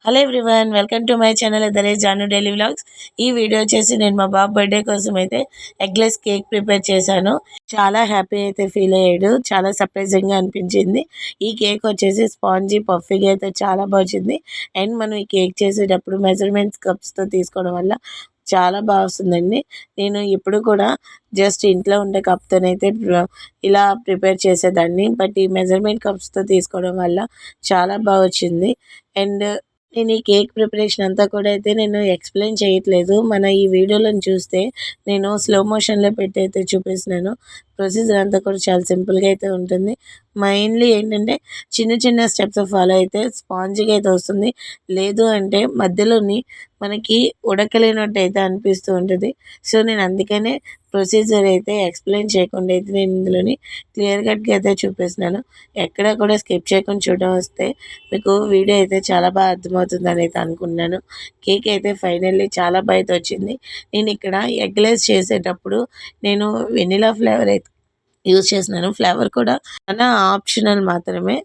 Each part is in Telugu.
Hello everyone, welcome to my channel అదరే జాను డైలీ వ్లాగ్స్. ఈ వీడియో వచ్చేసి నేను మా బాబు బర్త్డే కోసం అయితే ఎగ్లెస్ కేక్ ప్రిపేర్ చేశాను. చాలా హ్యాపీ అయితే ఫీల్ అయ్యాడు. చాలా సర్ప్రైజింగ్గా అనిపించింది. ఈ కేక్ వచ్చేసి స్పాంజీ పఫీగా అయితే చాలా బాగుంది. అండ్ మనం ఈ కేక్ చేసేటప్పుడు మెజర్మెంట్స్ కప్స్తో తీసుకోవడం వల్ల చాలా బాగా వస్తుందండి. నేను ఎప్పుడు కూడా జస్ట్ ఇంట్లో ఉండే కప్తోనైతే ఇలా ప్రిపేర్ చేసేదాన్ని. బట్ ఈ మెజర్మెంట్ కప్స్తో తీసుకోవడం వల్ల చాలా బాగా వచ్చింది. అండ్ నేను ఈ కేక్ ప్రిపరేషన్ అంతా కూడా అయితే నేను ఎక్స్ప్లెయిన్ చేయట్లేదు. మన ఈ వీడియోలను చూస్తే నేను స్లో మోషన్లో పెట్టి అయితే చూపిస్తున్నాను. ప్రొసీజర్ అంతా కూడా చాలా సింపుల్గా అయితే ఉంటుంది. మెయిన్లీ ఏంటంటే చిన్న చిన్న స్టెప్స్ ఫాలో అయితే స్పాంజిగా అయితే వస్తుంది. లేదు అంటే మధ్యలోని మనకి ఉడకలేనట్టు అయితే అనిపిస్తూ ఉంటుంది. సో నేను అందుకనే ప్రొసీజర్ అయితే ఎక్స్ప్లెయిన్ చేయకుండా అయితే నేను ఇందులోని క్లియర్ కట్గా అయితే చూపిస్తున్నాను. ఎక్కడ కూడా స్కిప్ చేయకుండా చూడడం వస్తే మీకు వీడియో అయితే చాలా బాగా అర్థమవుతుందని అయితే అనుకున్నాను. కేక్ అయితే ఫైనల్లీ చాలా బాగా అయితే వచ్చింది. నేను ఇక్కడ ఎగ్లెస్ చేసేటప్పుడు నేను వెనిలా ఫ్లేవర్ అయితే యూజ్ చేసినాను. ఫ్లేవర్ కూడా మన ఆప్షనల్ మాత్రమే.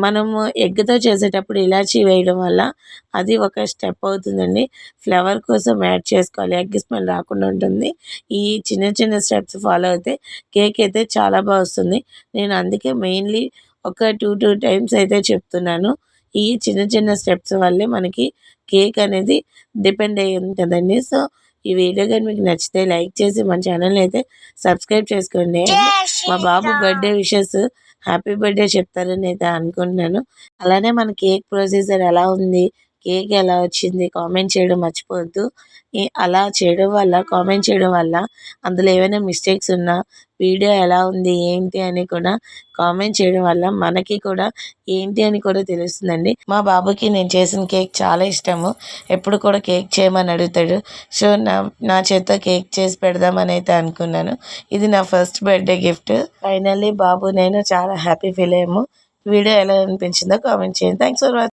మనము ఎగ్తో చేసేటప్పుడు ఇలాచీ వేయడం వల్ల అది ఒక స్టెప్ అవుతుందండి. ఫ్లేవర్ కోసం యాడ్ చేసుకోవాలి, ఎగ్ స్మెల్ రాకుండా ఉంటుంది. ఈ చిన్న చిన్న స్టెప్స్ ఫాలో అయితే కేక్ అయితే చాలా బాగా వస్తుంది. నేను అందుకే మెయిన్లీ ఒక టూ టైమ్స్ అయితే చెప్తున్నాను. ఈ చిన్న చిన్న స్టెప్స్ వల్లే మనకి కేక్ అనేది డిపెండ్ అయ్యి ఉంటుందండి. సో ఈ వీడియో కానీ మీకు నచ్చితే లైక్ చేసి మన ఛానల్ని అయితే సబ్స్క్రైబ్ చేసుకోండి. మా బాబు బర్త్డే విషెస్ హ్యాపీ బర్త్డే చెప్తారని అయితే అనుకుంటున్నాను. అలానే మన కేక్ ప్రొసీజర్ ఎలా ఉంది, కేక్ ఎలా వచ్చింది కామెంట్ చేయడం మర్చిపోవద్దు. అలా చేయడం వల్ల, కామెంట్ చేయడం వల్ల అందులో ఏమైనా మిస్టేక్స్ ఉన్నా, వీడియో ఎలా ఉంది ఏంటి అని కూడా కామెంట్ చేయడం వల్ల మనకి కూడా ఏంటి అని కూడా తెలుస్తుందండి. మా బాబుకి నేను చేసిన కేక్ చాలా ఇష్టము. ఎప్పుడు కూడా కేక్ చేయమని అడుగుతాడు. సో నా చేత్తో కేక్ చేసి పెడదామని అయితే అనుకున్నాను. ఇది నా ఫస్ట్ బర్త్డే గిఫ్ట్. ఫైనల్లీ బాబు నేను చాలా హ్యాపీ ఫీల్ అయ్యాము. వీడియో ఎలా అనిపించిందో కామెంట్ చేయండి. Thanks for watching.